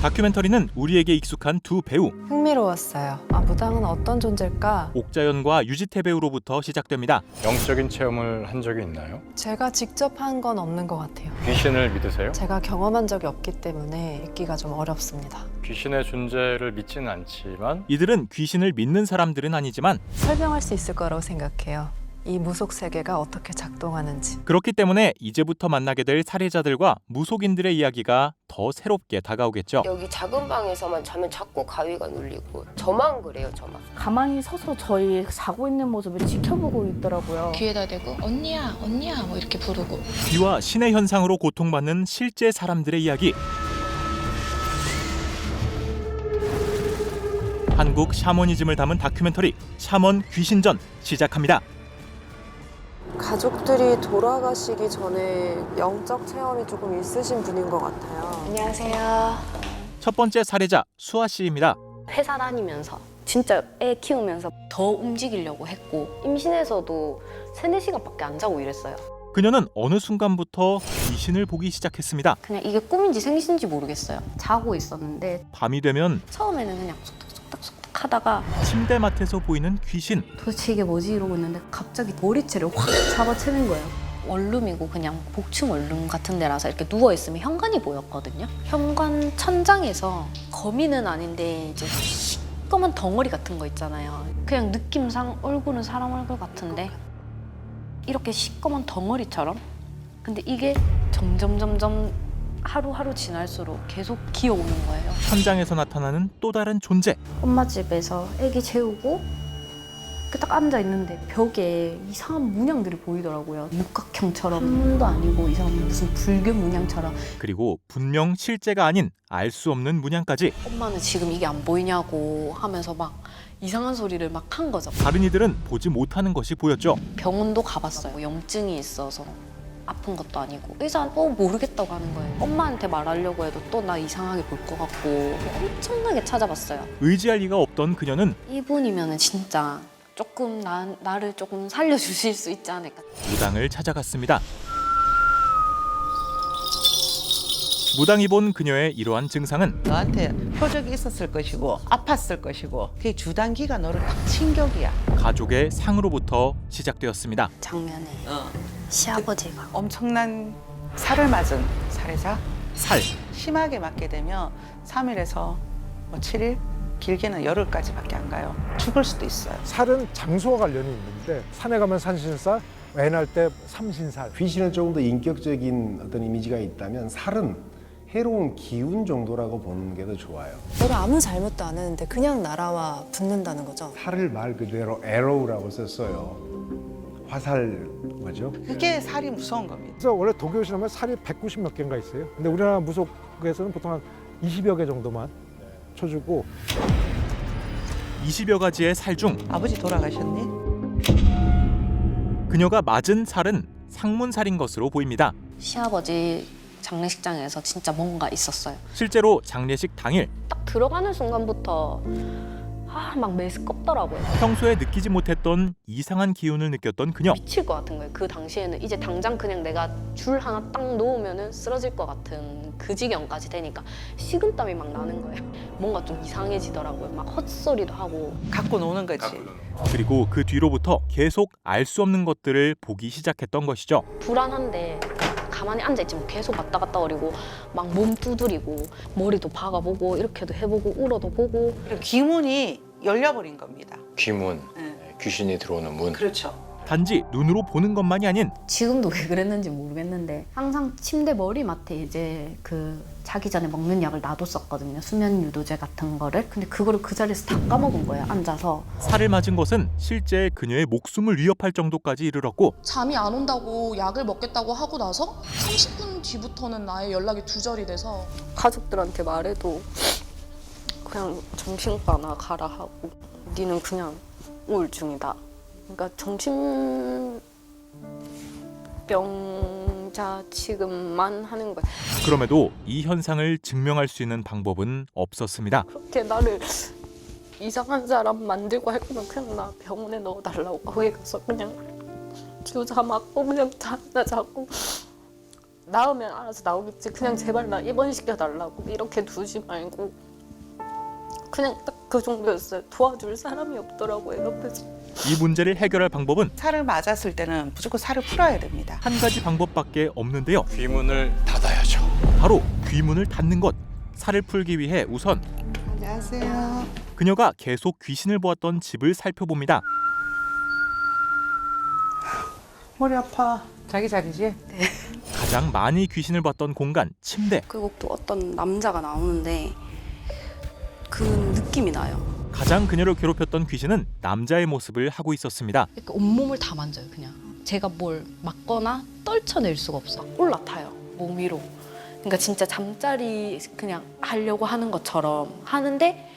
다큐멘터리는 우리에게 익숙한 두 배우 흥미로웠어요. 무당은 어떤 존재일까? 옥자연과 유지태 배우로부터 시작됩니다. 영적인 체험을 한 적이 있나요? 제가 직접 한 건 없는 것 같아요. 귀신을 믿으세요? 제가 경험한 적이 없기 때문에 믿기가 좀 어렵습니다. 귀신의 존재를 믿지는 않지만 이들은 귀신을 믿는 사람들은 아니지만 설명할 수 있을 거라고 생각해요. 이 무속 세계가 어떻게 작동하는지. 그렇기 때문에 이제부터 만나게 될 살해자들과 무속인들의 이야기가 더 새롭게 다가오겠죠. 여기 작은 방에서만 자면 자꾸 가위가 눌리고 저만 그래요, 저만. 가만히 서서 저희 자고 있는 모습을 지켜보고 있더라고요. 귀에다 대고 언니야 언니야 뭐 이렇게 부르고. 귀와 신의 현상으로 고통받는 실제 사람들의 이야기. 한국 샤머니즘을 담은 다큐멘터리 샤먼 귀신전 시작합니다. 가족들이 돌아가시기 전에 영적 체험이 조금 있으신 분인 것 같아요. 안녕하세요. 첫 번째 살해자 수아 씨입니다. 회사 다니면서 진짜 애 키우면서 더 움직이려고 했고 임신해서도 3-4시간밖에 안 자고 이랬어요. 그녀는 어느 순간부터 귀신을 보기 시작했습니다. 그냥 이게 꿈인지 생신지 모르겠어요. 자고 있었는데 밤이 되면 처음에는 그냥 속닥속닥 하다가 침대맡에서 보이는 귀신. 도대체 이게 뭐지 이러고 있는데 갑자기 머리채를 확 잡아채는 거예요. 원룸이고 그냥 복층 원룸 같은 데라서 이렇게 누워있으면 현관이 보였거든요. 현관 천장에서 거미는 아닌데 이제 시꺼먼 덩어리 같은 거 있잖아요. 그냥 느낌상 얼굴은 사람 얼굴 같은데 이렇게 시꺼먼 덩어리처럼. 근데 이게 점점 하루하루 지날수록 계속 기어오는 거예요. 천장에서 나타나는 또 다른 존재. 엄마 집에서 애기 재우고 이렇게 딱 앉아 있는데 벽에 이상한 문양들이 보이더라고요. 육각형처럼 한문도 아니고 이상한 무슨 불교 문양처럼. 그리고 분명 실제가 아닌 알 수 없는 문양까지. 엄마는 지금 이게 안 보이냐고 하면서 막 이상한 소리를 막 한 거죠. 다른 이들은 보지 못하는 것이 보였죠. 병원도 가봤어요. 염증이 있어서 아픈 것도 아니고 의사는 모르겠다고 하는 거예요. 엄마한테 말하려고 해도 또 나 이상하게 볼 것 같고 엄청나게 찾아봤어요. 의지할 리가 없던 그녀는 이분이면 진짜 조금 나를 조금 살려주실 수 있지 않을까. 무당을 찾아갔습니다. 무당이 본 그녀의 이러한 증상은 너한테 표적이 있었을 것이고 아팠을 것이고 그게 주단기가 너를 딱 친격이야. 가족의 상으로부터 시작되었습니다. 작년에 시아버지가 엄청난 살을 맞은 살해자. 살, 심하게 맞게 되면 3일에서 7일, 길게는 열흘까지밖에 안 가요. 죽을 수도 있어요. 살은 장소와 관련이 있는데 산에 가면 산신살, 애 낳을 때 삼신살. 귀신은 조금 더 인격적인 어떤 이미지가 있다면 살은 해로운 기운 정도라고 보는 게 더 좋아요. 내가 아무 잘못도 안 했는데 그냥 날아와 붙는다는 거죠. 살을 말 그대로 arrow라고 썼어요. 화살 뭐죠? 그게 살이 무서운 겁니다. 그래서 원래 독일 신하면 살이 190 몇 개인가 있어요. 근데 우리나라 무속에서는 보통 한 20여 개 정도만 쳐주고. 20여 가지의 살 중 아버지 돌아가셨니? 그녀가 맞은 살은 상문살인 것으로 보입니다. 시아버지 장례식장에서 진짜 뭔가 있었어요. 실제로 장례식 당일 딱 들어가는 순간부터 막 메스껍더라고요. 평소에 느끼지 못했던 이상한 기운을 느꼈던 그녀. 미칠 것 같은 거예요. 그 당시에는 이제 당장 그냥 내가 줄 하나 딱 놓으면은 쓰러질 것 같은 그 지경까지 되니까 식은땀이 막 나는 거예요. 뭔가 좀 이상해지더라고요. 막 헛소리도 하고. 갖고 노는 거지. 그리고 그 뒤로부터 계속 알 수 없는 것들을 보기 시작했던 것이죠. 불안한데 가만히 앉아있지만 계속 왔다 갔다 거리고 막 몸 두드리고 머리도 박아보고 이렇게도 해보고 울어도 보고. 그리고 기문이 열려버린 겁니다. 귀문, 네. 귀신이 들어오는 문. 그렇죠. 단지 눈으로 보는 것만이 아닌 지금도 왜 그랬는지 모르겠는데 항상 침대 머리맡에 이제 그 자기 전에 먹는 약을 놔뒀었거든요. 수면 유도제 같은 거를. 근데 그거를 그 자리에서 다 까먹은 거예요. 앉아서. 살을 맞은 것은 실제 그녀의 목숨을 위협할 정도까지 이르렀고 잠이 안 온다고 약을 먹겠다고 하고 나서 30분 뒤부터는 나의 연락이 두절이 돼서 가족들한테 말해도 그냥 정신과나 가라 하고 니는 그냥 우울증이다. 그러니까 정신병자 취급만 하는 거예요. 그럼에도 이 현상을 증명할 수 있는 방법은 없었습니다. 그렇게 나를 이상한 사람 만들고 할 거면 그냥 나 병원에 넣어달라고. 거기 가서 그냥 주사 맞고 그냥 자고 나오면 알아서 나오겠지. 그냥 제발 나 입원시켜달라고. 이렇게 두지 말고. 그냥 딱 그 정도였어요. 도와줄 사람이 없더라고요, 옆에서. 이 문제를 해결할 방법은 살을 맞았을 때는 무조건 살을 풀어야 됩니다. 한 가지 방법밖에 없는데요. 귀문을 닫아야죠. 바로 귀문을 닫는 것. 살을 풀기 위해 우선 안녕하세요. 그녀가 계속 귀신을 보았던 집을 살펴봅니다. 머리 아파. 자기 자리지? 가장 많이 귀신을 봤던 공간, 침대. 그리고 또 어떤 남자가 나오는데 그 느낌이 나요. 가장 그녀를 괴롭혔던 귀신은 남자의 모습을 하고 있었습니다. 이렇게 온몸을 다 만져요, 그냥. 제가 뭘 막거나 떨쳐낼 수가 없어. 올라타요, 몸 위로. 그러니까 진짜 잠자리 그냥 하려고 하는 것처럼 하는데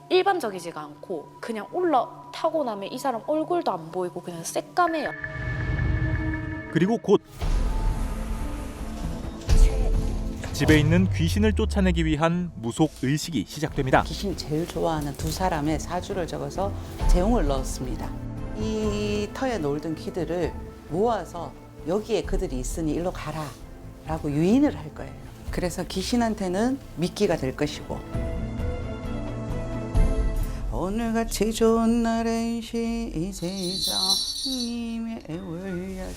일반적이지가 않고 그냥 올라타고 나면 이 사람 얼굴도 안 보이고 그냥 새까매요. 그리고 곧 집에 있는 귀신을 쫓아내기 위한 무속 의식이 시작됩니다. 귀신이 제일 좋아하는 두 사람의 사주를 적어서 재웅을 넣었습니다. 이 터에 놀던 귀들을 모아서 여기에 그들이 있으니 일로 가라 라고 유인을 할 거예요. 그래서 귀신한테는 미끼가 될 것이고 오늘같이 좋은 날엔 이 세상님의 원략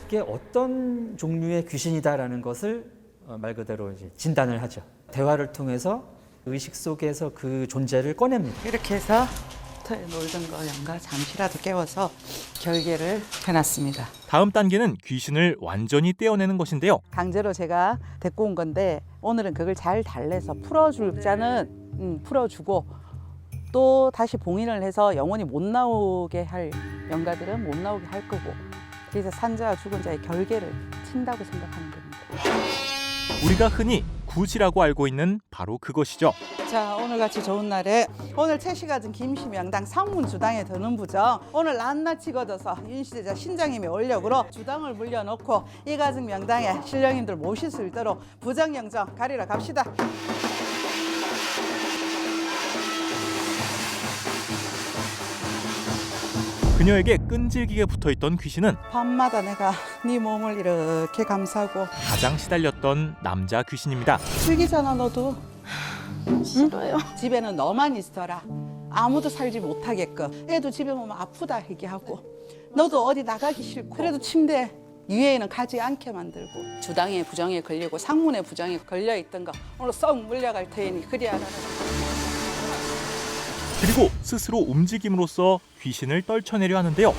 이게 어떤 종류의 귀신이다라는 것을 말 그대로 이제 진단을 하죠. 대화를 통해서 의식 속에서 그 존재를 꺼냅니다. 이렇게 해서 터에 놀던 거 영가 잠시라도 깨워서 결계를 펴놨습니다. 다음 단계는 귀신을 완전히 떼어내는 것인데요. 강제로 제가 데리고 온 건데 오늘은 그걸 잘 달래서 풀어줄 자는 풀어주고 또 다시 봉인을 해서 영원히 못 나오게 할 영가들은 못 나오게 할 거고 그래서 산자와 죽은 자의 결계를 친다고 생각하는 겁니다. 우리가 흔히 구지라고 알고 있는 바로 그것이죠. 자, 오늘같이 좋은 날에 오늘 채씨가 든 김씨명당 상문 주당에 드는 부정 오늘 낱낱 찍어져서 윤시대자 신장님의 원력으로 주당을 물려놓고 이 가정 명당에 신령님들 모실 수 있도록 부정영정 가리러 갑시다. 그녀에게 끈질기게 붙어있던 귀신은 밤마다 내가 네 몸을 이렇게 감싸고 가장 시달렸던 남자 귀신입니다. 슬기잖아 너도. 싫어요. 집에는 너만 있어라. 아무도 살지 못하게끔. 애도 집에 오면 아프다 얘기하고 너도 어디 나가기 싫고 그래도 침대 위에는 가지 않게 만들고 주당의 부정에 걸리고 상문의 부정에 걸려있던 거 오늘 썩 물려갈 테니 그리 알아라. 그리고 스스로 움직임으로써 귀신을 떨쳐내려 하는데요.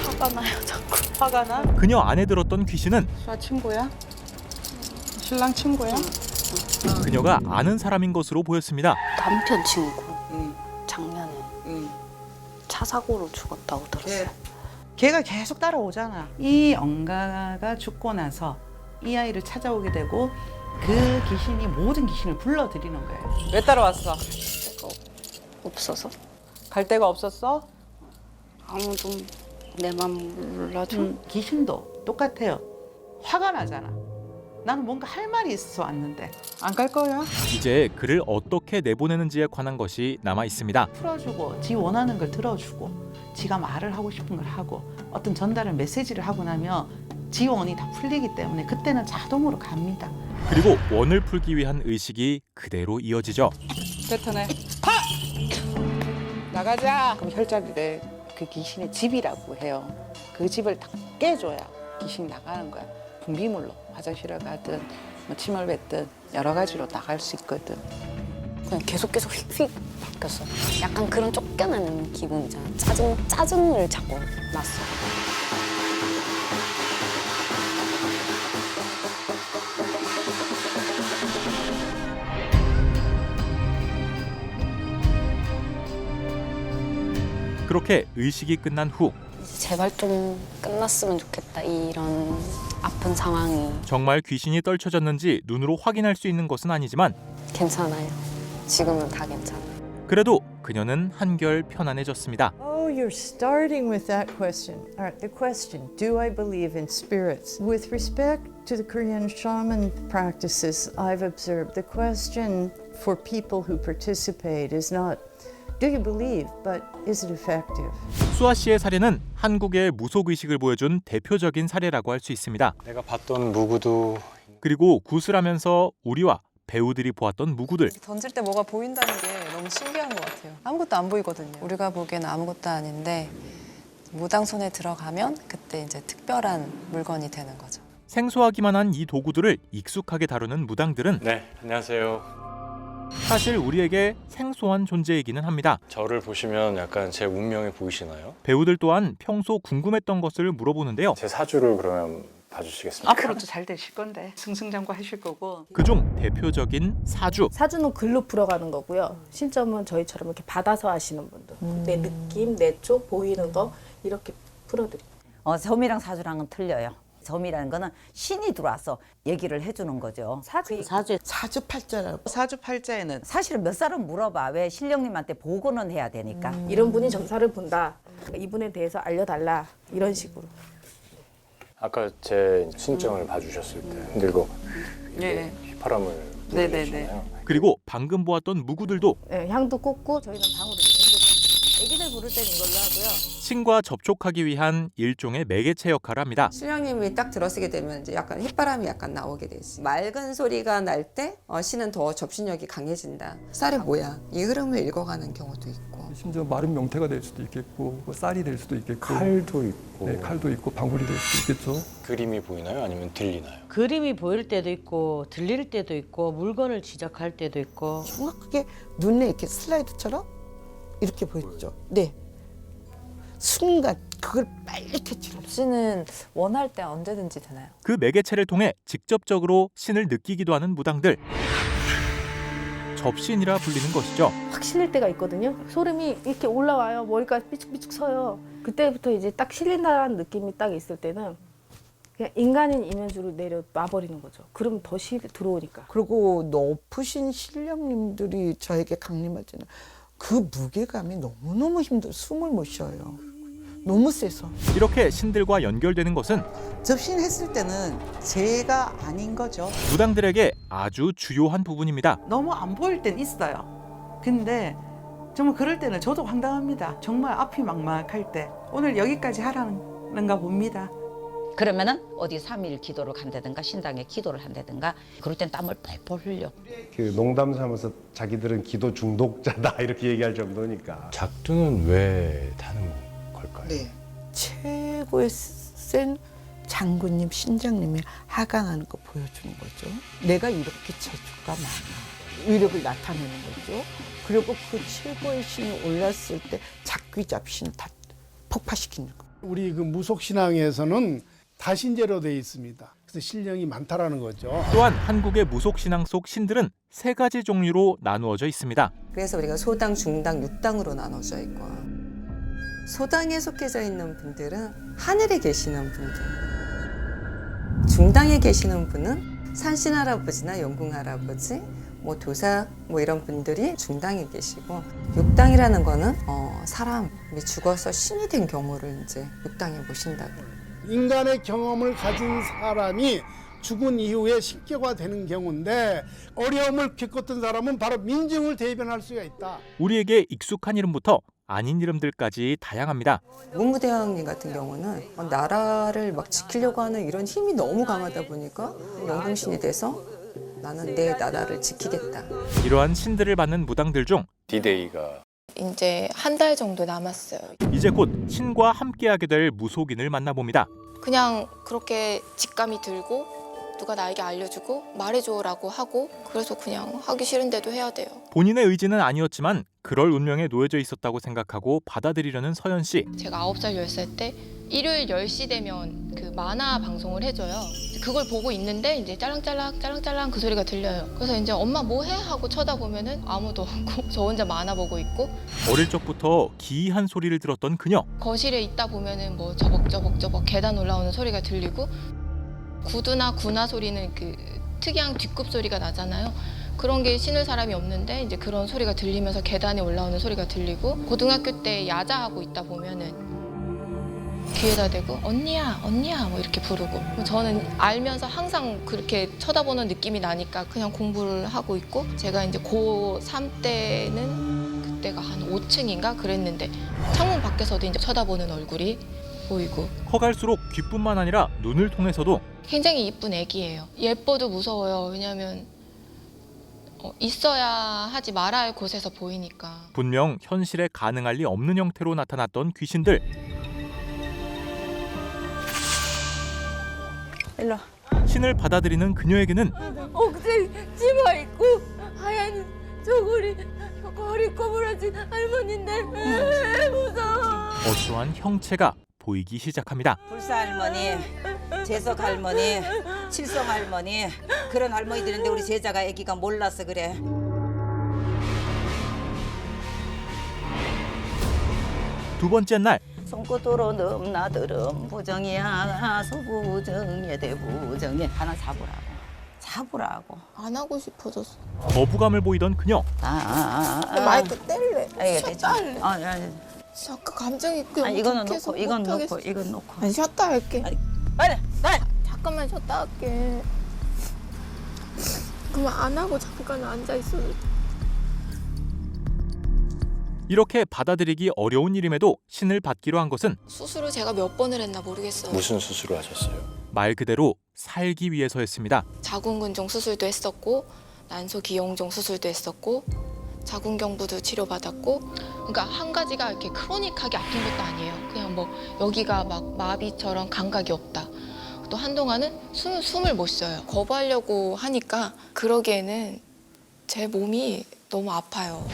화가 나요, 자꾸. 화가 나? 그녀 안에 들었던 귀신은 수아 친구야? 신랑 친구야? 그녀가 아는 사람인 것으로 보였습니다. 남편 친구. 작년에 차 사고로 죽었다고 들었어요. 걔가 계속 따라오잖아. 이 영가가 죽고 나서 이 아이를 찾아오게 되고 그 귀신이 모든 귀신을 불러들이는 거예요. 왜 따라왔어? 데가 없어서. 갈 데가 없었어? 아무도 내 맘 몰라줘. 귀신도 똑같아요. 화가 나잖아. 나는 뭔가 할 말이 있어서 왔는데 안 갈 거야? 이제 그를 어떻게 내보내는지에 관한 것이 남아 있습니다. 풀어주고 지 원하는 걸 들어주고 지가 말을 하고 싶은 걸 하고 어떤 전달을 메시지를 하고 나면 지 원이 다 풀리기 때문에 그때는 자동으로 갑니다. 그리고 원을 풀기 위한 의식이 그대로 이어지죠. 패턴에 파! 나가자. 그럼 혈자리를 그 귀신의 집이라고 해요. 그 집을 다 깨줘야 귀신이 나가는 거야. 분비물로 화장실을 가든 뭐 침을 뱉든 여러 가지로 나갈 수 있거든. 그냥 계속 휙휙 바뀌었어. 약간 그런 쫓겨나는 기분이잖아. 짜증을 자꾸 났어. 그렇게 의식이 끝난 후 제발 좀 끝났으면 좋겠다. 이런 아픈 상황이. 정말 귀신이 떨쳐졌는지 눈으로 확인할 수 있는 것은 아니지만 괜찮아요. 지금은 다 괜찮아요. 그래도 그녀는 한결 편안해졌습니다. Oh, you're starting with that question. All right, the question, do I believe in spirits? With respect to the Korean shaman practices I've observed, the question for people who participate is not, Do you believe, but is it effective? 수아 씨의 사례는 한국의 무속 의식을 보여준 대표적인 사례라고 할 수 있습니다. 내가 봤던 무구도 그리고 구슬하면서 우리와 배우들이 보았던 무구들. 던질 때 뭐가 보인다는 게 너무 신기한 것 같아요. 아무것도 안 보이거든요. 우리가 보기에는 아무것도 아닌데 무당 손에 들어가면 그때 이제 특별한 물건이 되는 거죠. 생소하기만 한 이 도구들을 익숙하게 다루는 무당들은 네, 안녕하세요. 사실 우리에게 생소한 존재이기는 합니다. 저를 보시면 약간 제 운명이 보이시나요? 배우들 또한 평소 궁금했던 것을 물어보는데요. 제 사주를 그러면 봐주시겠습니까? 앞으로도 잘 되실 건데 승승장구하실 거고. 그중 대표적인 사주. 사주는 글로 풀어가는 거고요. 신점은 저희처럼 이렇게 받아서 하시는 분들. 내 느낌, 내 쪽 보이는 거 이렇게 풀어드립니다. 점이랑 사주랑은 틀려요. 점이라는 거는 신이 들어와서 얘기를 해주는 거죠. 사주팔자라고. 사주팔자에는 사실은 몇 사람 물어봐. 왜 신령님한테 보고는 해야 되니까. 이런 분이 점사를 본다. 이분에 대해서 알려달라. 이런 식으로. 아까 제 신점을 봐주셨을 때 흔들고 네. 휘파람을 불어주시잖아요. 그리고 방금 보았던 무구들도 네, 향도 꽂고 저희는 방으로 이렇게 애기들 부를 때는 이걸로 하고요. 신과 접촉하기 위한 일종의 매개체 역할을 합니다. 신령님이 딱 들어서게 되면 이제 약간 휘바람이 약간 나오게 되지. 맑은 소리가 날 때 신은 더 접신력이 강해진다. 쌀이 뭐야? 이 흐름을 읽어가는 경우도 있고. 심지어 마른 명태가 될 수도 있겠고 쌀이 될 수도 있겠고 칼도 있고 네, 칼도 있고 방울이 될 수도 있겠죠. 그림이 보이나요? 아니면 들리나요? 그림이 보일 때도 있고 들릴 때도 있고 물건을 지적할 때도 있고 정확하게 눈에 이렇게 슬라이드처럼 이렇게 보였죠. 네. 순간 그걸 빨리 캐치를. 접신은 원할 때 언제든지 되나요? 그 매개체를 통해 직접적으로 신을 느끼기도 하는 무당들. 접신이라 불리는 것이죠. 확 실릴 때가 있거든요. 소름이 이렇게 올라와요. 머리가 삐죽삐죽 서요. 그때부터 이제 딱 실린다는 느낌이 딱 있을 때는 그냥 인간인 이면주로 내려 놔버리는 거죠. 그럼 더 들어오니까. 그리고 높으신 신령님들이 저에게 강림할 때는 그 무게감이 너무너무 힘들어요. 숨을 못 쉬어요. 너무 세서. 이렇게 신들과 연결되는 것은 접신했을 때는 제가 아닌 거죠. 무당들에게 아주 주요한 부분입니다. 너무 안 보일 땐 있어요. 근데 정말 그럴 때는 저도 황당합니다. 정말 앞이 막막할 때 오늘 여기까지 하라는가 봅니다. 그러면은 어디 3일 기도를 간다든가 신당에 기도를 한다든가 그럴 땐 땀을 펄펄 흘려. 그 농담 삼아서 자기들은 기도 중독자다 이렇게 얘기할 정도니까. 작두는 왜 타는 걸까요? 네. 최고의 센 장군님, 신장님이 하강하는 거 보여주는 거죠. 내가 이렇게 재주가 많아. 위력을 나타내는 거죠. 그리고 그 최고의 신이 올랐을 때 작귀잡신을 다 폭파시키는 거. 우리 그 무속신앙에서는 다신제로 되어 있습니다. 그래서 신령이 많다라는 거죠. 또한 한국의 무속신앙 속 신들은 3가지 종류로 나누어져 있습니다. 그래서 우리가 소당, 중당, 육당으로 나눠져 있고 소당에 속해져 있는 분들은 하늘에 계시는 분들, 중당에 계시는 분은 산신할아버지나 영궁할아버지, 도사 이런 분들이 중당에 계시고 육당이라는 거는 사람이 죽어서 신이 된 경우를 이제 육당에 모신다고. 인간의 경험을 가진 사람이 죽은 이후에 신격화 되는 경우인데 어려움을 겪었던 사람은 바로 민중을 대변할 수가 있다. 우리에게 익숙한 이름부터 아닌 이름들까지 다양합니다. 문무대왕님 같은 경우는 나라를 막 지키려고 하는 이런 힘이 너무 강하다 보니까 영궁신이 돼서 나는 내 나라를 지키겠다. 이러한 신들을 받는 무당들 중 디데이가 이제 한 달 정도 남았어요. 이제 곧 신과 함께하게 될 무속인을 만나봅니다. 그냥 그렇게 직감이 들고 누가 나에게 알려주고 말해줘라고 하고 그래서 그냥 하기 싫은데도 해야 돼요. 본인의 의지는 아니었지만 그럴 운명에 놓여져 있었다고 생각하고 받아들이려는 서연 씨. 제가 9살, 10살 때 일요일 10시 되면 그 만화 방송을 해줘요. 그걸 보고 있는데 이제 짤랑짤랑 그 소리가 들려요. 그래서 이제 엄마 뭐 해? 하고 쳐다보면은 아무도 없고 저 혼자 만화 보고 있고. 어릴 적부터 기이한 소리를 들었던 그녀. 거실에 있다 보면은 뭐 저벅저벅 계단 올라오는 소리가 들리고 구두나 구나 소리는 그 특이한 뒷굽 소리가 나잖아요. 그런 게 신을 사람이 없는데 이제 그런 소리가 들리면서 계단에 올라오는 소리가 들리고 고등학교 때 야자하고 있다 보면은 귀에다 대고 언니야 뭐 이렇게 부르고 저는 알면서 항상 그렇게 쳐다보는 느낌이 나니까 그냥 공부를 하고 있고 제가 이제 고3 때는 때가 한 5층인가 그랬는데 창문 밖에서도 이제 쳐다보는 얼굴이 보이고 커갈수록 귀뿐만 아니라 눈을 통해서도 굉장히 이쁜 애기예요. 예뻐도 무서워요. 왜냐하면 있어야 하지 말아야 할 곳에서 보이니까. 분명 현실에 가능할 리 없는 형태로 나타났던 귀신들. 일로. 신을 받아들이는 그녀에게는 옥색 치마 입고 하얀 저고리 꼬부라진 할머니인데 무서워. 어떠한 형체가 보이기 시작합니다. 불사 할머니, 재석 할머니, 칠성 할머니 그런 할머니들인데 우리 제자가 아기가 몰라서 그래. 두 번째 날 손끝으로 넘나들음 부정이야 소부정에 대부정에 하나 잡으라고 안 하고 싶어졌어. 거부감을 보이던 그녀. 마이크 뗄래. 쉬었다 할래. 아니. 아까 감정이 이거는 놓고 이건 놓고. 아니 쉬었다 할게. 빨리. 잠깐만 쉬었다 할게. 그만 안 하고 잠깐 앉아 있어. 이렇게 받아들이기 어려운 일임에도 신을 받기로 한 것은 수술을 제가 몇 번을 했나 모르겠어요. 무슨 수술을 하셨어요? 말 그대로 살기 위해서였습니다. 자궁근종 수술도 했었고 난소 기용종 수술도 했었고 자궁경부도 치료받았고 그러니까 한 가지가 이렇게 크로닉하게 아픈 것도 아니에요. 그냥 뭐 여기가 막 마비처럼 감각이 없다. 또 한동안은 숨을 못 쉬어요. 거부하려고 하니까 그러기에는 제 몸이 너무 아파요.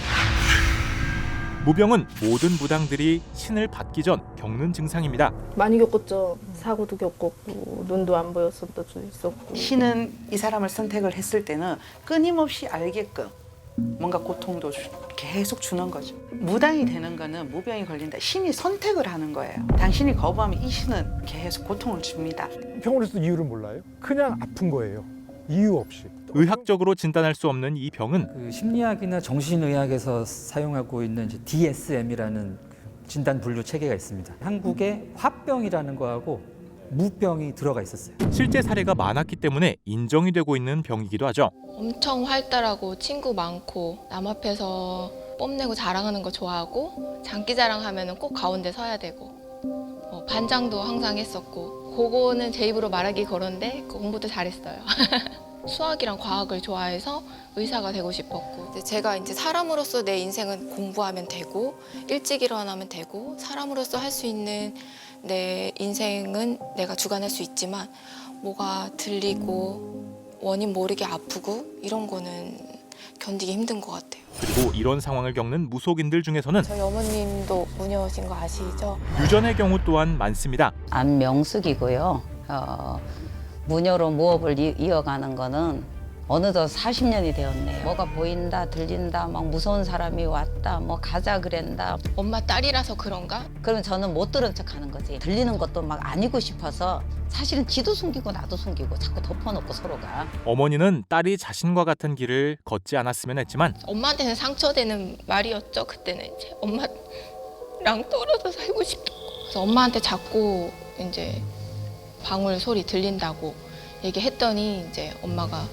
무병은 모든 무당들이 신을 받기 전 겪는 증상입니다. 많이 겪었죠. 사고도 겪었고 눈도 안 보였었던 적 있었고. 신은 이 사람을 선택을 했을 때는 끊임없이 알게끔 뭔가 고통도 계속 주는 거죠. 무당이 되는 거는 무병이 걸린다. 신이 선택을 하는 거예요. 당신이 거부하면 이 신은 계속 고통을 줍니다. 병원에서도 이유를 몰라요? 그냥 아픈 거예요. 이유 없이. 의학적으로 진단할 수 없는 이 병은 그 심리학이나 정신의학에서 사용하고 있는 이제 DSM이라는 진단 분류 체계가 있습니다. 한국에 화병이라는 거하고 무병이 들어가 있었어요. 실제 사례가 많았기 때문에 인정이 되고 있는 병이기도 하죠. 엄청 활달하고 친구 많고 남 앞에서 뽐내고 자랑하는 거 좋아하고 장기자랑하면 꼭 가운데 서야 되고 반장도 항상 했었고 그거는 제 입으로 말하기 그런데 공부도 잘했어요. 수학이랑 과학을 좋아해서 의사가 되고 싶었고 제가 이제 사람으로서 내 인생은 공부하면 되고 일찍 일어나면 되고 사람으로서 할 수 있는 내 인생은 내가 주관할 수 있지만 뭐가 들리고 원인 모르게 아프고 이런 거는 견디기 힘든 것 같아요. 그리고 이런 상황을 겪는 무속인들 중에서는 저희 어머님도 무녀신 거 아시죠? 유전의 경우 또한 많습니다. 안명숙이고요. 무녀로 무업을 이어가는 거는 어느덧 40년이 되었네요. 뭐가 보인다, 들린다, 막 무서운 사람이 왔다, 뭐 가자 그랬다. 엄마 딸이라서 그런가? 그러면 저는 못 들은 척하는 거지. 들리는 것도 막 아니고 싶어서 사실은 지도 숨기고 나도 숨기고 자꾸 덮어놓고 서로가. 어머니는 딸이 자신과 같은 길을 걷지 않았으면 했지만 엄마한테는 상처되는 말이었죠. 그때는 이제 엄마랑 떨어져 살고 싶다고. 그래서 엄마한테 자꾸 이제 방울 소리 들린다고 얘기했더니 이제 엄마가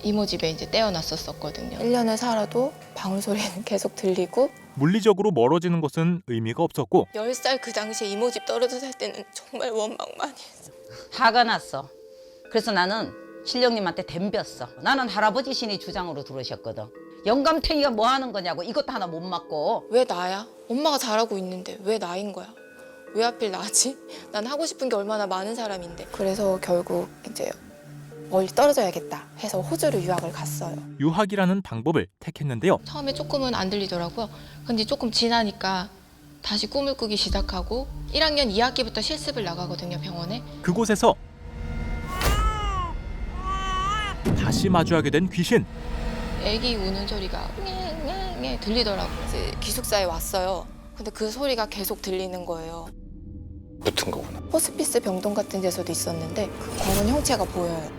이모 집에 이제 떼어놨었거든요. 1년을 살아도 방울 소리는 계속 들리고 물리적으로 멀어지는 것은 의미가 없었고 10살 그 당시에 이모 집 떨어져 살 때는 정말 원망 많이 했어. 화가 났어. 그래서 나는 신령님한테 덤볐어. 나는 할아버지 신이 주장으로 들어오셨거든. 영감탱이가 뭐 하는 거냐고. 이것도 하나 못 맞고. 왜 나야? 엄마가 잘하고 있는데 왜 나인 거야? 왜 하필 나지? 난 하고 싶은 게 얼마나 많은 사람인데. 그래서 결국 이제 멀리 떨어져야겠다 해서 호주로 유학을 갔어요. 유학이라는 방법을 택했는데요. 처음에 조금은 안 들리더라고요. 근데 조금 지나니까 다시 꿈을 꾸기 시작하고 1학년 2학기부터 실습을 나가거든요, 병원에. 그곳에서 다시 마주하게 된 귀신. 애기 우는 소리가 nghe 들리더라고요. 이제 기숙사에 왔어요. 근데 그 소리가 계속 들리는 거예요. 붙은 거구나. 호스피스 병동 같은 데서도 있었는데 그런 형체가 보여요.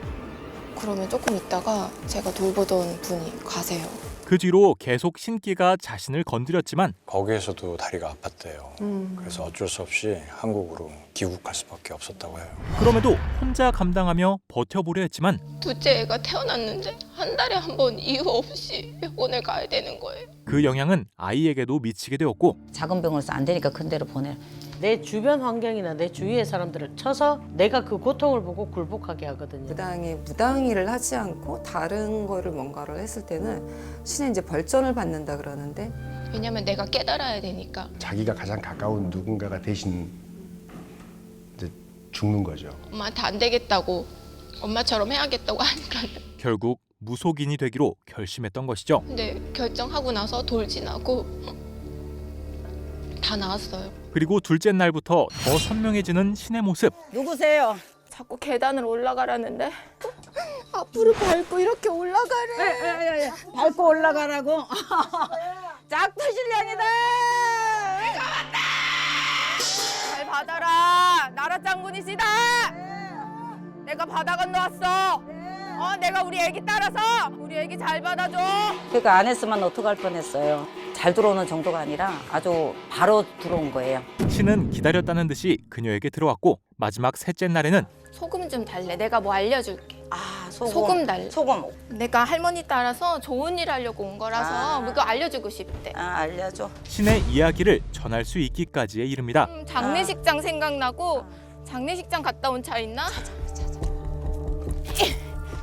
그러면 조금 있다가 제가 돌보던 분이 가세요. 그 뒤로 계속 신기가 자신을 건드렸지만 거기에서도 다리가 아팠대요. 그래서 어쩔 수 없이 한국으로 귀국할 수밖에 없었다고 해요. 그럼에도 혼자 감당하며 버텨보려 했지만 둘째 애가 태어났는데 한 달에 한 번 이유 없이 병원을 가야 되는 거예요. 그 영향은 아이에게도 미치게 되었고 작은 병원에서 안 되니까 큰 데로 보내. 내 주변 환경이나 내 주위의 사람들을 쳐서 내가 그 고통을 보고 굴복하게 하거든요. 무당일을 하지 않고 다른 거를 뭔가를 했을 때는 신의 이제 벌전을 받는다 그러는데 왜냐면 내가 깨달아야 되니까. 자기가 가장 가까운 누군가가 대신 이제 죽는 거죠. 엄마한테 안 되겠다고 엄마처럼 해야겠다고 하니까. 결국 무속인이 되기로 결심했던 것이죠. 근데 결정하고 나서 돌 지나고 다 나았어요. 그리고 둘째 날부터 더 선명해지는 신의 모습. 누구세요? 자꾸 계단을 올라가라는데 앞으로 밟고 이렇게 올라가래. 예. 밟고 올라가라고. 짝도 신령이다. 내가 왔다. 잘 받아라. 나라 장군이시다. 내가 바다 건너왔어. 내가 우리 애기 따라서 우리 애기 잘 받아줘. 그러니까 안 했으면 어떡할 뻔했어요. 잘 들어오는 정도가 아니라 아주 바로 들어온 거예요. 신은 기다렸다는 듯이 그녀에게 들어왔고 마지막 셋째 날에는 소금 좀 달래. 내가 뭐 알려줄게. 소금 달래. 소금. 내가 할머니 따라서 좋은 일 하려고 온 거라서 그거 알려주고 싶대. 알려줘. 신의 이야기를 전할 수 있기까지에 이릅니다. 장례식장 생각나고 장례식장 갔다 온 차 있나?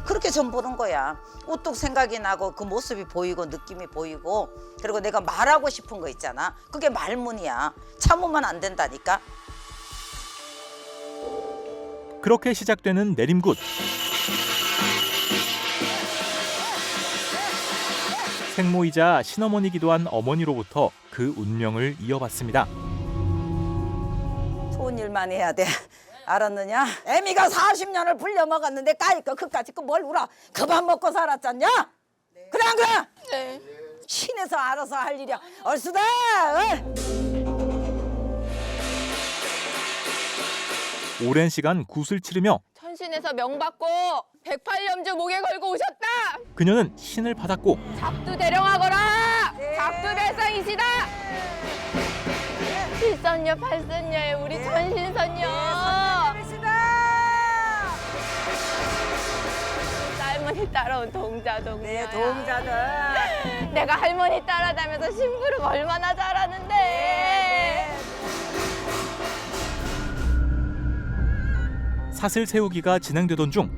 그렇게 전 보는 거야. 우뚝 생각이 나고 그 모습이 보이고 느낌이 보이고 그리고 내가 말하고 싶은 거 있잖아. 그게 말문이야. 참으면 안 된다니까. 그렇게 시작되는 내림굿. 생모이자 신어머니기도 한 어머니로부터 그 운명을 이어받습니다. 좋은 일만 해야 돼. 알았느냐? 애미가 40년을 불려먹었는데 까이까 그까짓 거 뭘 울어. 그만 먹고 살았잖냐? 그래 안 그래? 네. 신에서 알아서 할 일이야. 얼쑤다. 오랜 시간 굿을 치르며 천신에서 명받고 108염주 목에 걸고 오셨다. 그녀는 신을 받았고 작두 대령하거라. 작두 대상이시다. 칠선녀 팔선녀의 우리 천신선녀. 할머니 따라온 동자동자. 네, 동자들. 내가 할머니 따라다면서 심부름 얼마나 잘하는데. 사슬 세우기가 진행되던 중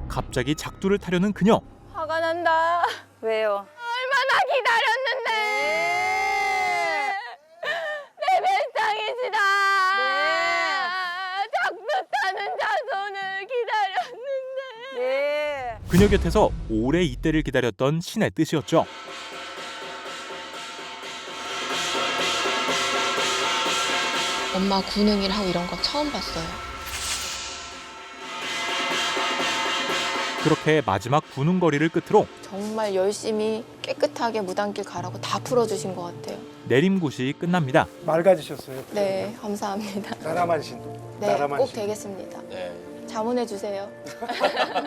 갑자기 작두를 타려는 그녀. 화가 난다. 왜요? 얼마나 기다렸는데. 내 뱃상이시다. 작두 타는 자손을 기다렸는데. 그녀 곁에서 오래 이때를 기다렸던 신의 뜻이었죠. 엄마 군응일 하고 이런 거 처음 봤어요. 그렇게 마지막 부능거리를 끝으로 정말 열심히 깨끗하게 무당길 가라고 다 풀어주신 것 같아요. 내림굿이 끝납니다. 맑아지셨어요. 네, 감사합니다. 나라만 신. 네, 나라만 꼭 신. 되겠습니다. 자문해 주세요.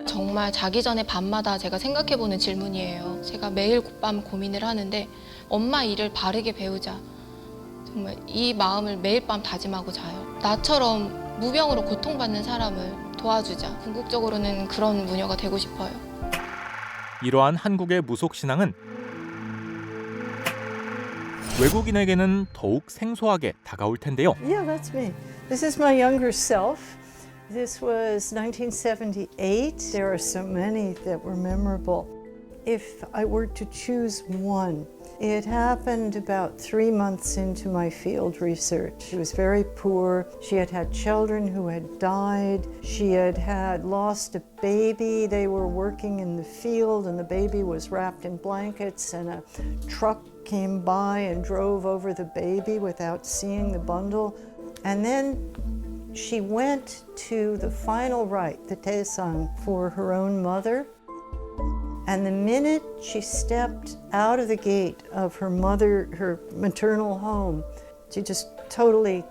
정말 자기 전에 밤마다 제가 생각해보는 질문이에요. 제가 매일 밤 고민을 하는데 엄마 일을 바르게 배우자. 정말 이 마음을 매일 밤 다짐하고 자요. 나처럼 무병으로 고통받는 사람을 도와주자. 궁극적으로는 그런 무녀가 되고 싶어요. 이러한 한국의 무속 신앙은 외국인에게는 더욱 생소하게 다가올 텐데요. Yeah, that's me. This is my younger self. This was 1978. There are so many that were memorable. If I were to choose one, it happened about 3 months into my field research. She was very poor. She had had children who had died. She had lost a baby. They were working in the field and the baby was wrapped in blankets and a truck came by and drove over the baby without seeing the bundle. And then she went to the final rite, the Taesang, for her own mother. And the minute she stepped out of the gate of her maternal home, she just totally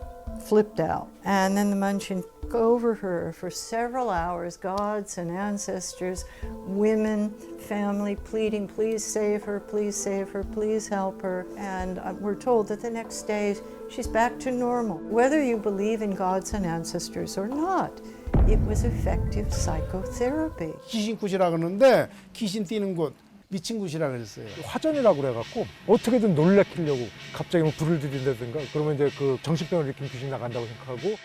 flipped out. And then the Munchin took over her for several hours, gods and ancestors, women, family pleading, please save her, please help her. And we're told that the next day she's back to normal. Whether you believe in gods and ancestors or not, it was effective psychotherapy. 귀신굿이라 그러는데 귀신 뛰는 곳, 미친 굿이라 그랬어요. 화전이라고 그래갖고 어떻게든 놀래키려고 갑자기 뭐 불을 들인다든가 그러면 이제 그 정신병을 일으킨 귀신이 나간다고 생각하고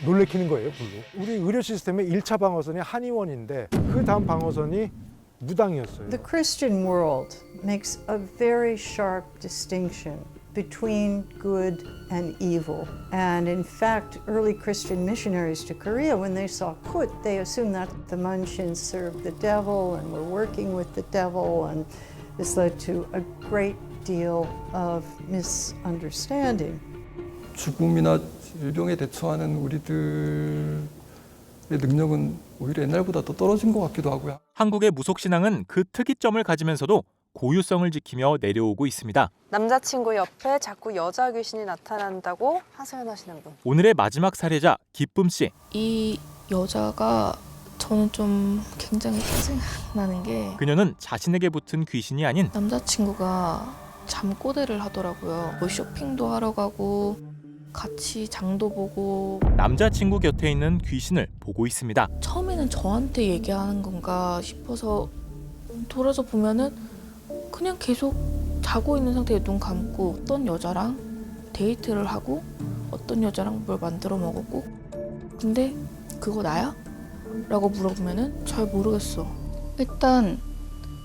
놀래키는 거예요, 불로. 우리 의료 시스템의 1차 방어선이 한의원인데 그 다음 방어선이 무당이었어요. The Christian world makes a very sharp distinction between good and evil. And in fact, early Christian missionaries to Korea, when they saw Kut, they assumed that the Munchins served the devil and were working with the devil, and this led to a great deal of misunderstanding. 죽음이나 질병에 대처하는 우리들의 능력은 오히려 옛날보다 더 떨어진 것 같기도 하고요. 한국의 무속신앙은 그 특이점을 가지면서도 고유성을 지키며 내려오고 있습니다. 남자친구 옆에 자꾸 여자 귀신이 나타난다고 하소연하시는 분. 오늘의 마지막 사례자 기쁨 씨. 이 여자가 저는 좀 굉장히 짜증나는 게 그녀는 자신에게 붙은 귀신이 아닌 남자친구가 잠꼬대를 하더라고요. 뭐 쇼핑도 하러 가고 같이 장도 보고 남자친구 곁에 있는 귀신을 보고 있습니다. 처음에는 저한테 얘기하는 건가 싶어서 돌아서 보면은 그냥 계속 자고 있는 상태에 눈 감고 어떤 여자랑 데이트를 하고 어떤 여자랑 뭘 만들어 먹었고 근데 그거 나야? 라고 물어보면은 잘 모르겠어. 일단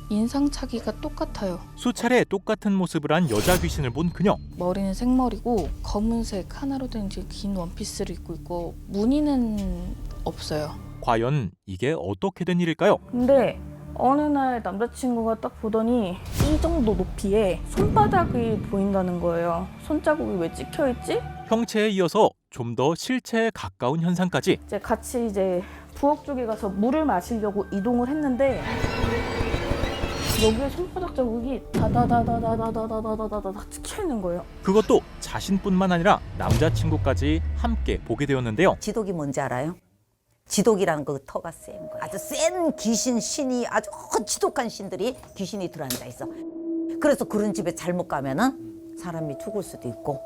인상착의가 똑같아요. 수차례 똑같은 모습을 한 여자 귀신을 본 그녀. 머리는 생머리고 검은색 하나로 된 긴 원피스를 입고 있고 무늬는 없어요. 과연 이게 어떻게 된 일일까요? 근데 어느 날 남자친구가 딱 보더니 이 정도 높이에 손바닥이 보인다는 거예요. 손자국이 왜 찍혀있지? 형체에 이어서 좀 더 실체에 가까운 현상까지. 이제 같이 부엌 쪽에 가서 물을 마시려고 이동을 했는데 여기에 손바닥 자국이 다다다다다다다다다다다 찍혀 있는 거예요. 그것도 자신뿐만 아니라 남자친구까지 함께 보게 되었는데요. 지독이 뭔지 알아요? 지독이라는 그 터가 센 거예요. 아주 센 귀신 신이 아주 지독한 신들이 귀신이 들어앉아 있어. 그래서 그런 집에 잘못 가면은 사람이 죽을 수도 있고,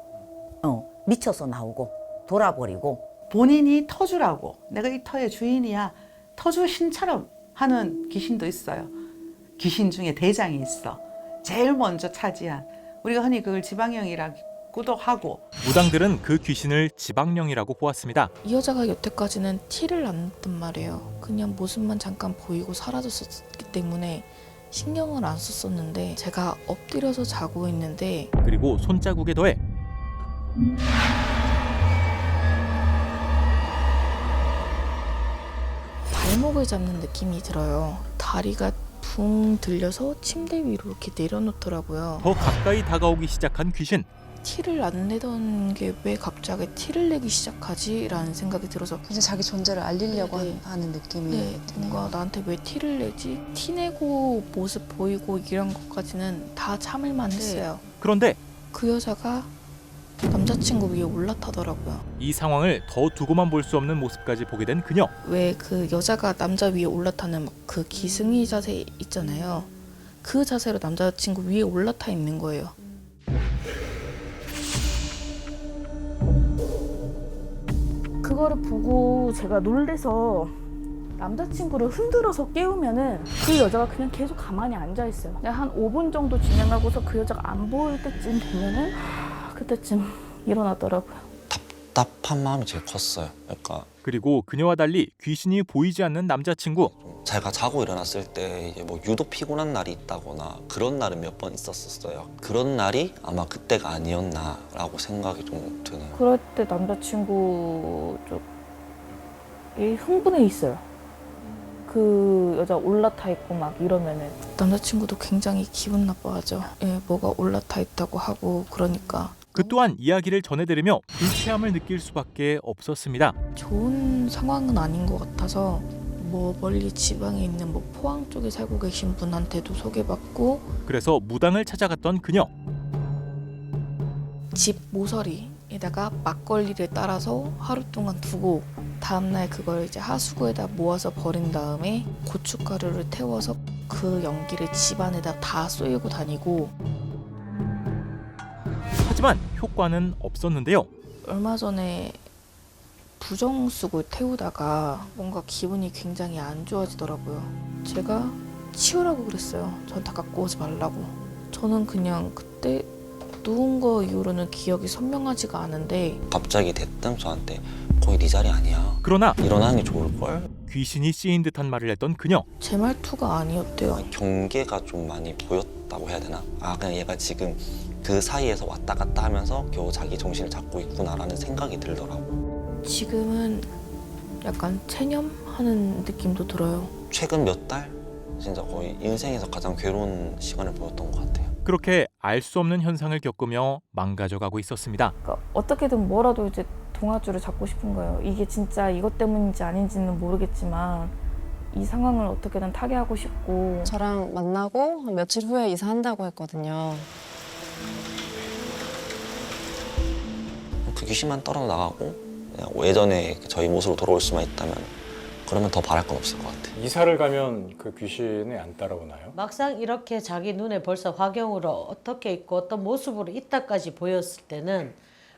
미쳐서 나오고 돌아버리고. 본인이 터주라고 내가 이 터의 주인이야 터주 신처럼 하는 귀신도 있어요. 귀신 중에 대장이 있어. 제일 먼저 차지한 우리가 흔히 그걸 지방령이라고도 하고. 무당들은 그 귀신을 지방령이라고 보았습니다. 이 여자가 여태까지는 티를 안 냈단 말이에요. 그냥 모습만 잠깐 보이고 사라졌었기 때문에 신경을 안 썼었는데 제가 엎드려서 자고 있는데 그리고 손자국에 더해 발목을 잡는 느낌이 들어요. 다리가 붕 들려서 침대 위로 이렇게 내려놓더라고요. 더 가까이 다가오기 시작한 귀신. 티를 안 내던 게 왜 갑자기 티를 내기 시작하지? 라는 생각이 들어서 이제 자기 존재를 알리려고 하는 느낌이 뭔가 나한테 왜 티를 내지? 티 내고 모습 보이고 이런 것까지는 다 참을만 했어요. 그런데 그 여자가 남자친구 위에 올라타더라고요. 이 상황을 더 두고만 볼 수 없는 모습까지 보게 된 그녀. 왜 그 여자가 남자 위에 올라타는 그 기승이 자세 있잖아요. 그 자세로 남자친구 위에 올라타 있는 거예요. 그거를 보고 제가 놀래서 남자친구를 흔들어서 깨우면은 그 여자가 그냥 계속 가만히 앉아 있어요. 한 5분 정도 진행하고서 그 여자가 안 보일 때쯤 되면은 그때쯤 일어나더라고요. 답답한 마음이 제일 컸어요. 그리고 그녀와 달리 귀신이 보이지 않는 남자친구. 제가 자고 일어났을 때 이제 뭐 유독 피곤한 날이 있다거나 그런 날은 몇 번 있었어요. 그런 날이 아마 그때가 아니었나라고 생각이 좀 드네요. 그럴 때 남자친구 쪽이 흥분해 있어요. 그 여자 올라타 있고 막 이러면은 남자친구도 굉장히 기분 나빠하죠. 뭐가 올라타 있다고 하고 그러니까. 그 또한 이야기를 전해드리며 불쾌함을 느낄 수밖에 없었습니다. 좋은 상황은 아닌 것 같아서 뭐 멀리 지방에 있는 뭐 포항 쪽에 살고 계신 분한테도 소개받고 그래서 무당을 찾아갔던 그녀. 집 모서리에다가 막걸리를 따라서 하루 동안 두고 다음날 그걸 이제 하수구에다 모아서 버린 다음에 고춧가루를 태워서 그 연기를 집안에다 다 쏘이고 다니고. 하지만 효과는 없었는데요. 얼마 전에 부정 쓰고 태우다가 뭔가 기분이 굉장히 안 좋아지더라고요. 제가 치우라고 그랬어요. 전 다 갖고 오지 말라고. 저는 그냥 그때 누운 거 이후로는 기억이 선명하지가 않은데 갑자기 대뜸 저한테 거의 네 자리 아니야. 그러나 일어나는 게 좋을걸? 귀신이 씌인 듯한 말을 했던 그녀. 제 말투가 아니었대요. 경계가 좀 많이 보였다고 해야 되나? 아 그냥 얘가 지금 그 사이에서 왔다 갔다 하면서 겨우 자기 정신을 잡고 있구나라는 생각이 들더라고. 지금은 약간 체념하는 느낌도 들어요. 최근 몇 달? 진짜 거의 인생에서 가장 괴로운 시간을 보였던 것 같아요. 그렇게 알 수 없는 현상을 겪으며 망가져가고 있었습니다. 그러니까 어떻게든 뭐라도 이제 동아줄을 잡고 싶은 거예요. 이게 진짜 이것 때문인지 아닌지는 모르겠지만 이 상황을 어떻게든 타개하고 싶고. 저랑 만나고 며칠 후에 이사한다고 했거든요. 그 귀신만 떨어나가고 그냥 예전에 저희 모습으로 돌아올 수만 있다면 그러면 더 바랄 건 없을 것 같아요. 이사를 가면 그 귀신이 안 따라오나요? 막상 이렇게 자기 눈에 벌써 화경으로 어떻게 있고 어떤 모습으로 있다까지 보였을 때는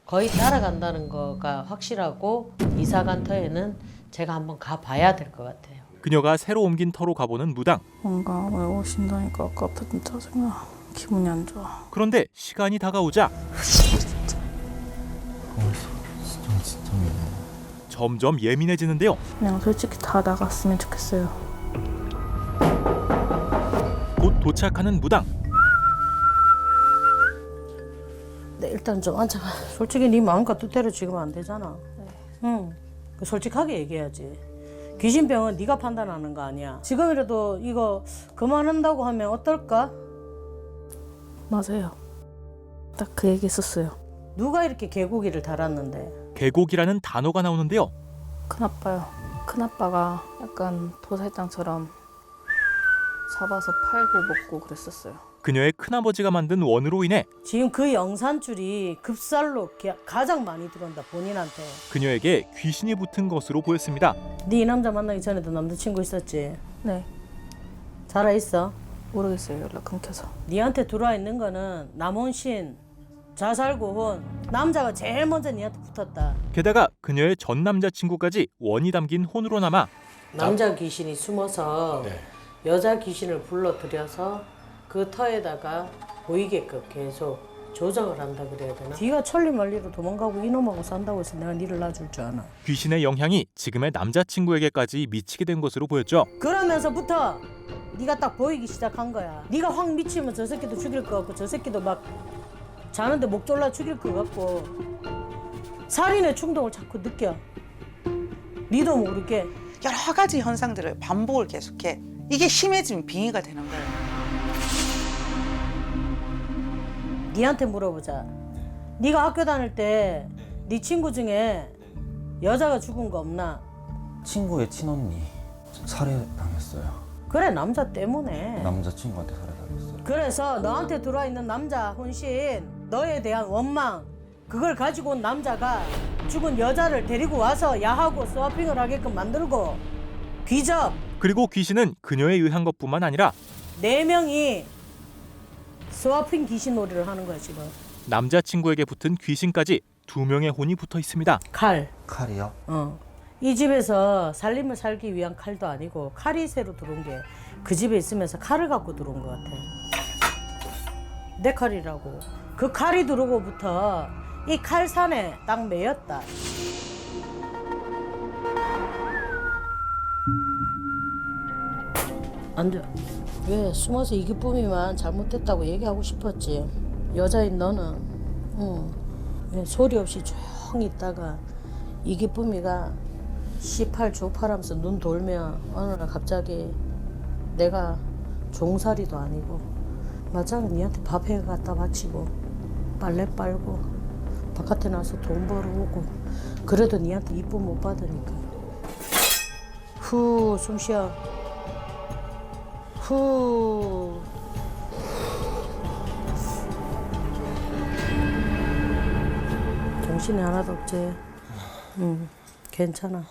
거의 따라간다는 거가 확실하고 이사 간 터에는 제가 한번 가봐야 될 것 같아요. 그녀가 새로 옮긴 터로 가보는 무당. 뭔가 왜 오신다니까 아까부터 좀 짜증나. 기분이 안 좋아. 그런데 시간이 다가오자 점점 예민해지는데요. 그냥 솔직히 다 나갔으면 좋겠어요. 곧 도착하는 무당. 네, 일단 좀 앉아봐. 솔직히 네 마음과 뜻대로 지금 안 되잖아. 응. 솔직하게 얘기해야지. 귀신병은 네가 판단하는 거 아니야. 지금이라도 이거 그만한다고 하면 어떨까? 맞아요. 딱 그 얘기 했었어요. 누가 이렇게 개고기를 달았는데? 계곡이라는 단어가 나오는데요. 큰아빠요. 큰아빠가 약간 도살장처럼 잡아서 팔고 먹고 그랬었어요. 그녀의 큰아버지가 만든 원으로 인해 지금 그 영산줄이 급살로 가장 많이 들어온다, 본인한테. 그녀에게 귀신이 붙은 것으로 보였습니다. 네 이 남자 만나기 전에도 남자친구 있었지? 네. 살아있어? 모르겠어요. 연락 끊겨서. 네한테 들어와 있는 거는 남원신, 자살고혼, 남자가 제일 먼저 네한테 붙었다. 게다가 그녀의 전 남자친구까지 원이 담긴 혼으로 남아 남자 귀신이 숨어서 여자 귀신을 불러들여서 그 터에다가 보이게끔 계속 조정을 한다 그래야 되나? 네가 천리만리로 도망가고 이놈하고 산다고 해서 내가 니를 놔줄 줄 아나? 귀신의 영향이 지금의 남자친구에게까지 미치게 된 것으로 보였죠. 그러면서부터 네가 딱 보이기 시작한 거야. 네가 확 미치면 저 새끼도 죽일 것 같고 저 새끼도 막 자는데 목 졸라 죽일 것 같고 살인의 충동을 자꾸 느껴. 니도 모르게. 여러 가지 현상들을 반복을 계속해. 이게 심해지면 빙의가 되는 거예요. 니한테 물어보자. 네가 학교 다닐 때 네 친구 중에 여자가 죽은 거 없나? 친구의 친언니 살해당했어요. 그래, 남자 때문에. 남자친구한테 살해당했어요. 그래서 너한테 들어와 있는 남자 혼신, 너에 대한 원망, 그걸 가지고 온 남자가 죽은 여자를 데리고 와서 야하고 스와핑을 하게끔 만들고 귀접. 그리고 귀신은 그녀에 의한 것뿐만 아니라 4명이 스와핑 귀신 놀이를 하는 거야 지금. 남자친구에게 붙은 귀신까지 2명의 혼이 붙어 있습니다. 칼이요? 이 집에서 살림을 살기 위한 칼도 아니고 칼이 새로 들어온 게 그 집에 있으면서 칼을 갖고 들어온 것 같아. 내 칼이라고. 그 칼이 들어오고부터 이 칼산에 딱 매였다. 안 돼. 왜 숨어서 이기쁨이만 잘못됐다고 얘기하고 싶었지. 여자인 너는 왜 소리 없이 조용히 있다가 이기쁨이가 18 조파라면서 눈 돌면 어느 날 갑자기 내가 종살이도 아니고 맞아는 니한테 밥 해 갖다 바치고 빨래 빨고 바깥에 나서 돈 벌어오고 그래도 니한테 이쁨 못 받으니까 후 숨 쉬어. 후. 정신이 하나도 없지. 괜찮아.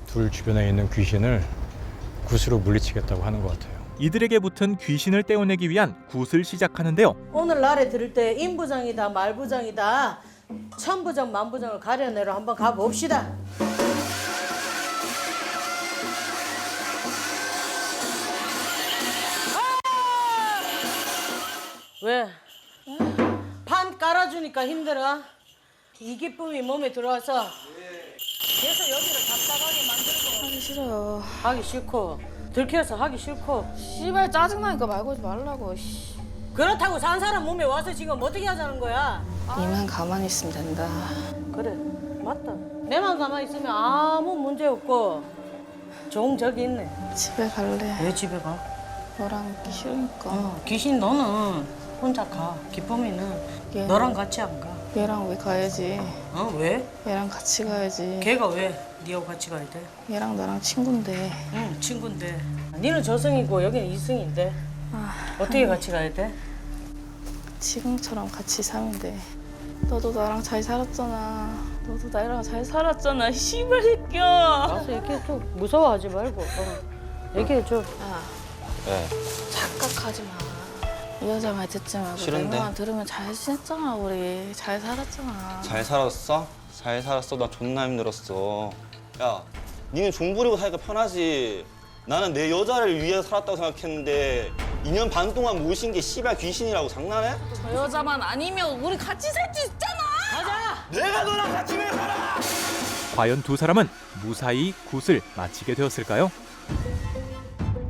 둘 주변에 있는 귀신을 굿으로 물리치겠다고 하는 것 같아요. 이들에게 붙은 귀신을 떼어내기 위한 굿을 시작하는데요. 오늘 날에 들을 때 임부장이다 말부장이다 천부정 만부정을 가려내러 한번 가봅시다. 왜? 판 깔아주니까 힘들어? 이 기쁨이 몸에 들어와서 계속 여기를 답답하게 만들고 하기 싫어요. 하기 싫고 들켜서 하기 싫고 씨발 짜증나니까 말 걸지 말라고. 씨. 그렇다고 산 사람 몸에 와서 지금 어떻게 하자는 거야? 이만 가만히 있으면 된다. 그래 맞다. 내만 가만히 있으면 아무 문제 없고 종 저기 있네. 집에 갈래. 왜 집에 가? 너랑 있기 싫으니까. 귀신 너는 혼자 가. 기쁨이는 얘. 너랑 같이 안 가. 얘랑 왜 가야지? 왜? 얘랑 같이 가야지. 걔가 왜 니하고 같이 가야 돼? 얘랑 나랑 친구인데. 응 친구인데. 니는 저승이고 여기는 이승인데. 아, 어떻게 같이 가야 돼? 지금처럼 같이 사면 돼. 너도 나랑 잘 살았잖아. 너도 나랑 잘 살았잖아. 씨발 새끼야. 알았어 얘기해줘. 무서워하지 말고. 얘기해줘. 네. 착각하지 마. 이 여자 말 듣지 말고 싫은데. 내 말만 들으면 잘 지냈잖아 우리. 잘 살았잖아. 잘 살았어? 잘 살았어. 나 존나 힘들었어. 야, 니는 종 부리고 사니까 편하지. 나는 내 여자를 위해 살았다고 생각했는데 2년 반 동안 모신 게 씨발 귀신이라고 장난해? 저 여자만 아니면 우리 같이 살 수 있잖아. 가자. 내가 너랑 같이 왜 살아? 과연 두 사람은 무사히 굿을 마치게 되었을까요?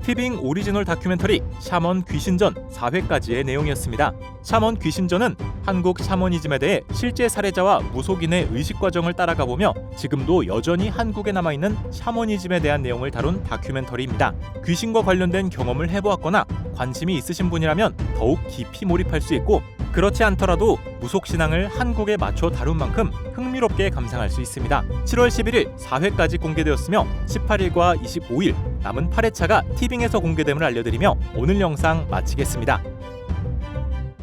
티빙 오리지널 다큐멘터리 샤먼 귀신전 4회까지의 내용이었습니다. 샤먼 귀신전은 한국 샤머니즘에 대해 실제 사례자와 무속인의 의식 과정을 따라가 보며 지금도 여전히 한국에 남아있는 샤머니즘에 대한 내용을 다룬 다큐멘터리입니다. 귀신과 관련된 경험을 해보았거나 관심이 있으신 분이라면 더욱 깊이 몰입할 수 있고 그렇지 않더라도 무속신앙을 한국에 맞춰 다룬 만큼 흥미롭게 감상할 수 있습니다. 7월 11일 4회까지 공개되었으며 18일과 25일 남은 8회차가 티빙에서 공개됨을 알려드리며 오늘 영상 마치겠습니다.